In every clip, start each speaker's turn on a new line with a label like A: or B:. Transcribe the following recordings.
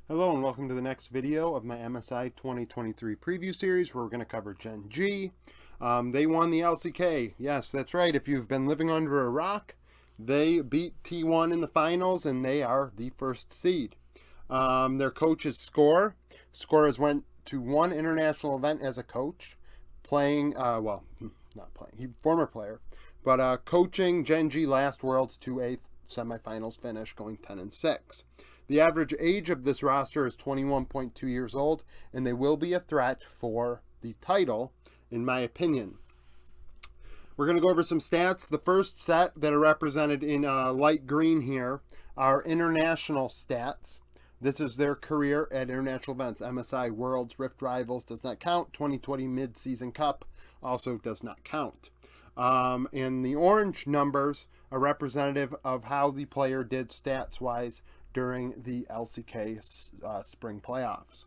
A: Hello and welcome to the next video of my MSI 2023 preview series where we're going to cover Gen.G. They won the LCK. Yes, that's right. If you've been living under a rock, they beat T1 in the finals and they are the first seed. Their coach is Score. Score has went to one international event as a coach, playing, not playing, he former player, but coaching Gen.G last Worlds to a semifinals finish, going 10-6. The average age of this roster is 21.2 years old, and they will be a threat for the title, in my opinion. We're going to go over some stats. The first set that are represented in light green here are international stats. This is their career at international events. MSI Worlds, Rift Rivals does not count. 2020 Mid-Season Cup also does not count. And the orange numbers are representative of how the player did stats-wise during the LCK spring playoffs.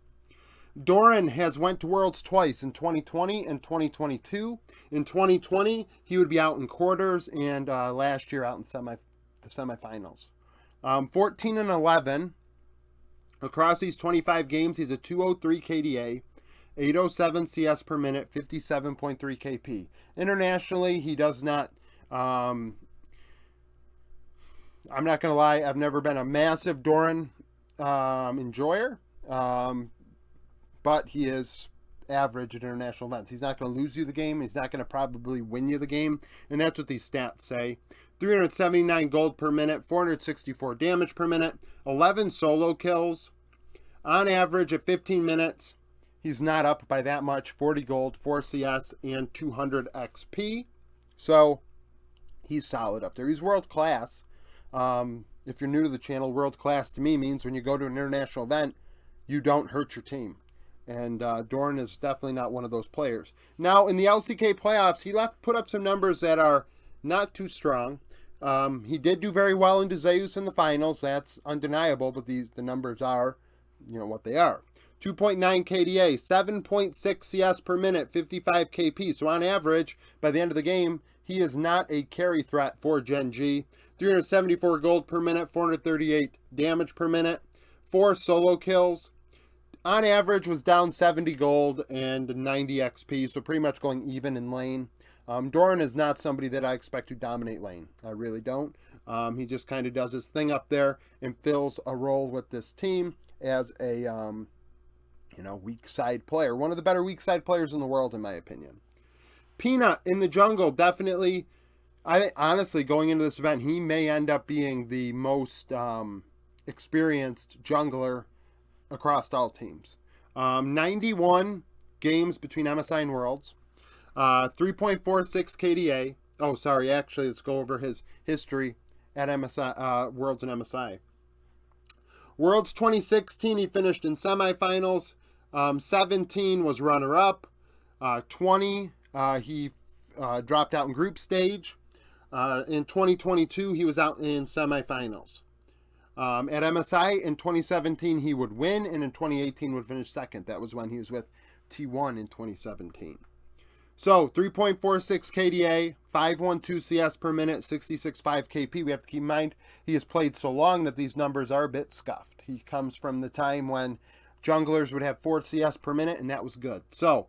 A: Doran has went to Worlds twice, in 2020 and 2022. In 2020, he would be out in quarters, and last year out in the semifinals. 14-11. Across these 25 games, he's a 203 KDA, 807 CS per minute, 57.3 KP. Internationally, he does not... I'm not going to lie, I've never been a massive Doran enjoyer, but he is average at international events. He's not going to lose you the game. He's not going to probably win you the game, and that's what these stats say. 379 gold per minute, 464 damage per minute, 11 solo kills. On average, at 15 minutes, he's not up by that much. 40 gold, 4 CS, and 200 XP. So, he's solid up there. He's world class. If you're new to the channel, world class to me means when you go to an international event, you don't hurt your team. And Doran is definitely not one of those players. Now, in the LCK playoffs, he put up some numbers that are not too strong. He did do very well in Zeus in the finals. That's undeniable, but the numbers are, what they are. 2.9 KDA, 7.6 CS per minute, 55 KP. So on average, by the end of the game, he is not a carry threat for Gen.G. 374 gold per minute, 438 damage per minute, 4 solo kills. On average was down 70 gold and 90 XP, so pretty much going even in lane. Doran is not somebody that I expect to dominate lane. I really don't. He just kind of does his thing up there and fills a role with this team as a, weak side player. One of the better weak side players in the world, in my opinion. Peanut in the jungle, definitely. Honestly, going into this event, he may end up being the most experienced jungler across all teams. 91 games between MSI and Worlds. 3.46 KDA. Oh, sorry. Actually, let's go over his history at MSI, Worlds and MSI. Worlds 2016, he finished in semifinals. 17 was runner-up. 20, he dropped out in group stage. In 2022, he was out in semifinals. At MSI, in 2017, he would win, and in 2018 would finish second. That was when he was with T1 in 2017. So, 3.46 KDA, 512 CS per minute, 66.5 KP. We have to keep in mind, he has played so long that these numbers are a bit scuffed. He comes from the time when junglers would have 4 CS per minute, and that was good. So,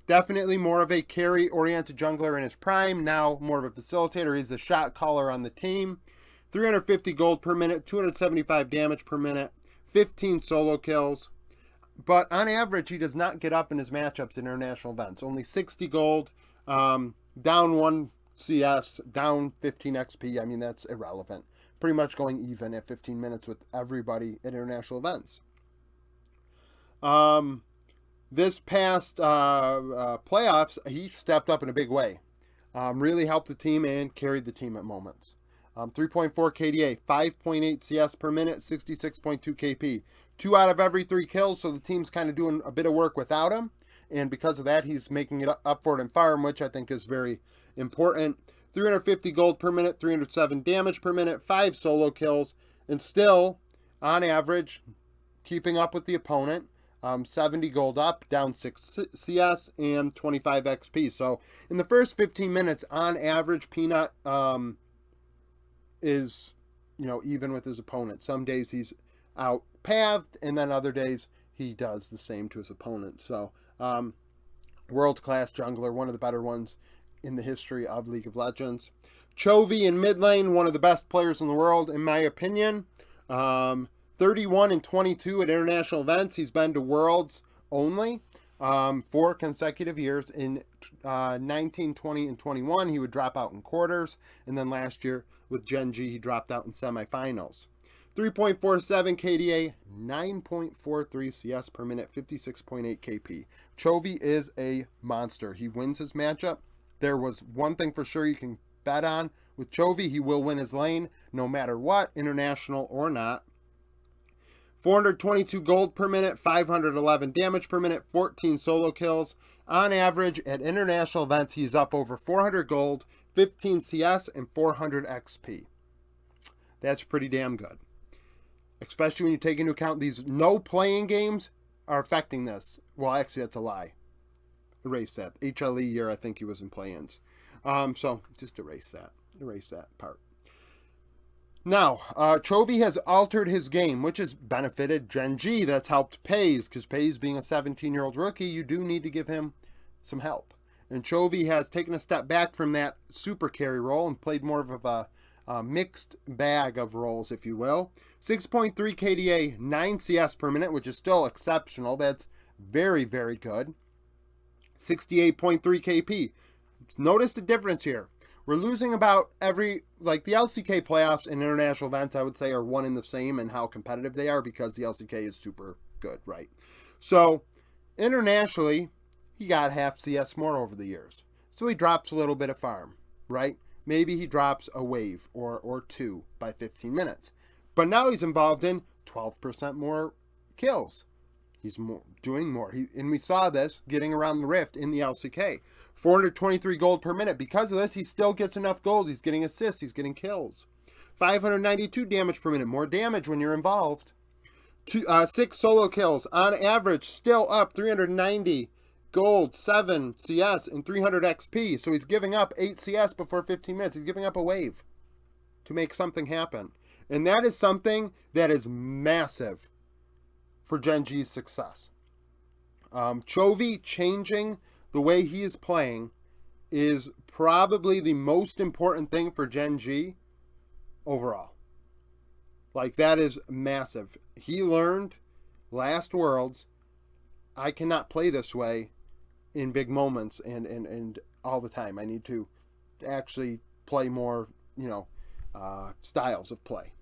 A: definitely more of a carry-oriented jungler in his prime. Now more of a facilitator. He's a shot caller on the team. 350 gold per minute, 275 damage per minute, 15 solo kills. But on average, he does not get up in his matchups in international events. Only 60 gold, down 1 CS, down 15 XP. I mean, that's irrelevant. Pretty much going even at 15 minutes with everybody at international events. This past playoffs, he stepped up in a big way. Really helped the team and carried the team at moments. 3.4 KDA, 5.8 CS per minute, 66.2 KP. 2 out of every 3 kills, so the team's kind of doing a bit of work without him. And because of that, he's making it up for it in farm, which I think is very important. 350 gold per minute, 307 damage per minute, 5 solo kills. And still, on average, keeping up with the opponent. 70 gold up, down 6 CS, and 25 XP. So in the first 15 minutes, on average, Peanut is, even with his opponent. Some days he's outpathed, and then other days he does the same to his opponent. So, world-class jungler, one of the better ones in the history of League of Legends. Chovy in mid lane, one of the best players in the world, in my opinion. 31 and 22 at international events. He's been to Worlds only 4 consecutive years. In 19, 20, and 21, he would drop out in quarters. And then last year with Gen.G, he dropped out in semifinals. 3.47 KDA, 9.43 CS per minute, 56.8 KP. Chovy is a monster. He wins his matchup. There was one thing for sure you can bet on with Chovy. He will win his lane no matter what, international or not. 422 gold per minute, 511 damage per minute, 14 solo kills. On average, at international events, he's up over 400 gold, 15 CS, and 400 XP. That's pretty damn good. Especially when you take into account these no playing games are affecting this. Well, actually, that's a lie. Erase that. HLE year, I think he was in play-ins. So just erase that. Erase that part. Now, Chovy has altered his game, which has benefited Gen.G. That's helped Peyz, because Peyz being a 17-year-old rookie, you do need to give him some help. And Chovy has taken a step back from that super carry role and played more of a mixed bag of roles, if you will. 6.3 KDA, 9 CS per minute, which is still exceptional. That's very, very good. 68.3 KP. Notice the difference here. We're losing about every, like the LCK playoffs and international events, I would say, are one and the same in how competitive they are because the LCK is super good, right? So, internationally, he got half CS more over the years. So he drops a little bit of farm, right? Maybe he drops a wave or two by 15 minutes. But now he's involved in 12% more kills. He's doing more. And we saw this getting around the rift in the LCK. 423 gold per minute. Because of this, he still gets enough gold. He's getting assists. He's getting kills. 592 damage per minute. More damage when you're involved. 6 solo kills. On average, still up 390 gold, 7 CS, and 300 XP. So he's giving up 8 CS before 15 minutes. He's giving up a wave to make something happen. And that is something that is massive for Gen.G's success. Chovy changing the way he is playing is probably the most important thing for Gen.G overall. Like, that is massive. He learned last Worlds, I cannot play this way in big moments and all the time. I need to actually play more, styles of play.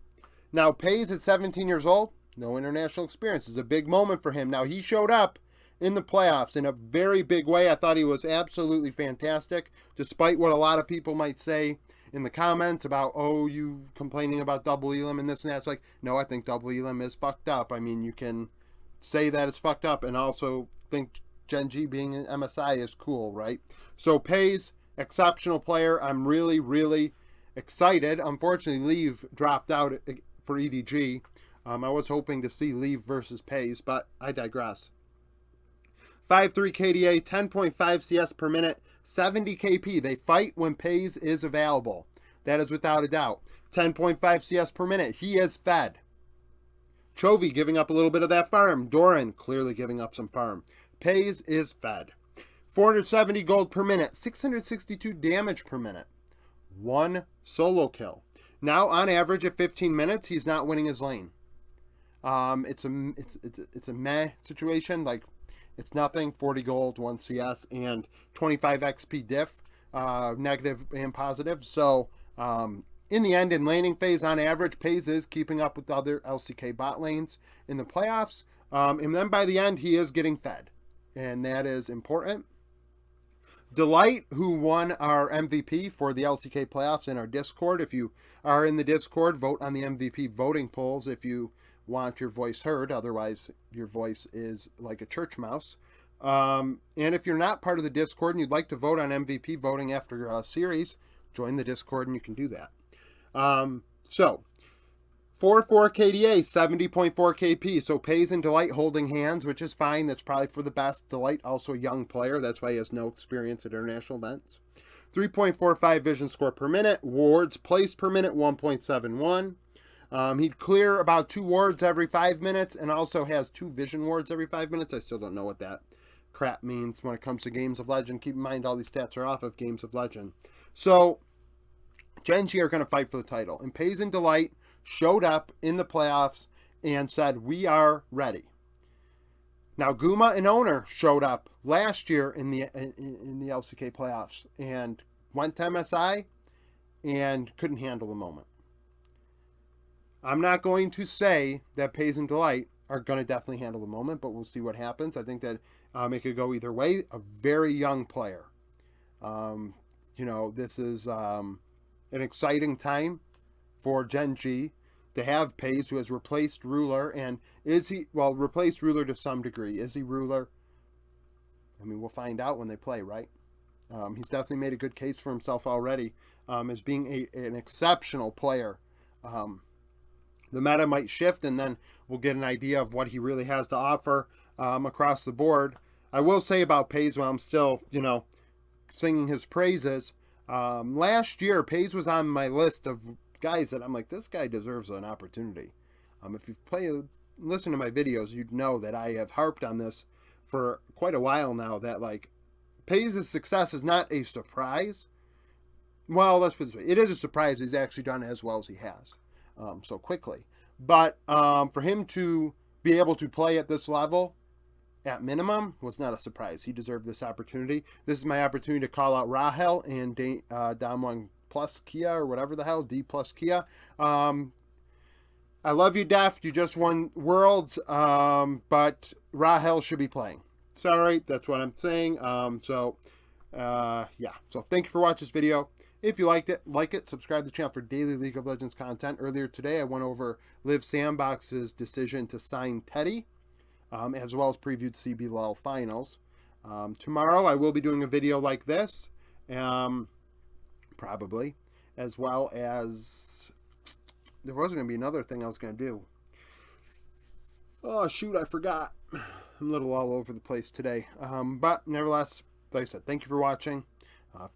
A: Now, Peyz at 17 years old, no international experience. It's a big moment for him. Now, he showed up in the playoffs in a very big way. I thought he was absolutely fantastic, despite what a lot of people might say in the comments about, oh, you complaining about double elim and this and that. It's like, no, I think double elim is fucked up. I mean, you can say that it's fucked up and also think Gen.G being an MSI is cool, right? So Peyz, exceptional player. I'm really, really excited. Unfortunately, Leave dropped out for EDG. I was hoping to see Leave versus Peyz, but I digress. 5.3 KDA, 10.5 CS per minute, 70 KP. They fight when Peyz is available. That is without a doubt. 10.5 CS per minute. He is fed. Chovy giving up a little bit of that farm. Doran clearly giving up some farm. Peyz is fed. 470 gold per minute, 662 damage per minute. 1 solo kill. Now, on average, at 15 minutes, he's not winning his lane. It's a meh situation. Like, it's nothing. 40 gold, 1 CS, and 25 XP diff, negative and positive. So, in the end, in laning phase, on average, Peyz is keeping up with other LCK bot lanes in the playoffs. And then by the end, he is getting fed. And that is important. Delight, who won our MVP for the LCK playoffs in our Discord. If you are in the Discord, vote on the MVP voting polls if you want your voice heard. Otherwise, your voice is like a church mouse. And if you're not part of the Discord and you'd like to vote on MVP voting after a series, join the Discord and you can do that. So, 4.4 KDA, 70.4 KP. So Peyz and Delight holding hands, which is fine. That's probably for the best. Delight, also a young player. That's why he has no experience at international events. 3.45 vision score per minute. Wards placed per minute, 1.71. He'd clear about 2 wards every 5 minutes and also has 2 vision wards every 5 minutes. I still don't know what that crap means when it comes to Games of Legend. Keep in mind all these stats are off of Games of Legend. So Gen.G are going to fight for the title. And Peyz and Delight showed up in the playoffs and said, we are ready. Now, Guma and Owner showed up last year in the LCK playoffs and went to MSI and couldn't handle the moment. I'm not going to say that Peyz and Delight are going to definitely handle the moment, but we'll see what happens. I think that it could go either way. A very young player. This is an exciting time for Gen.G to have Peyz, who has replaced Ruler. And replaced Ruler to some degree. Is he Ruler? I mean, we'll find out when they play, right? He's definitely made a good case for himself already as being an exceptional player. The meta might shift, and then we'll get an idea of what he really has to offer across the board. I will say about Peyz, while I'm still, singing his praises, last year, Peyz was on my list of guys that I'm like, this guy deserves an opportunity. If you've listened to my videos, you'd know that I have harped on this for quite a while now, that, Peyz's success is not a surprise. Well, let's put it this way. It is a surprise he's actually done as well as he has. So quickly. But for him to be able to play at this level, at minimum, was not a surprise. He deserved this opportunity. This is my opportunity to call out Rahel and Dam1 plus Kia, or whatever the hell, D plus Kia. I love you, Def. You just won Worlds, but Rahel should be playing. Sorry, that's what I'm saying. So thank you for watching this video. If you liked it, like it, subscribe to the channel for daily League of Legends content. Earlier today, I went over Liv Sandbox's decision to sign Teddy, as well as previewed CBLOL finals. Tomorrow, I will be doing a video like this, probably, as well as there was going to be another thing I was going to do. Oh, shoot, I forgot. I'm a little all over the place today. But nevertheless, like I said, thank you for watching.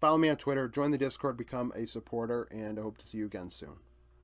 A: Follow me on Twitter, join the Discord, become a supporter, and I hope to see you again soon.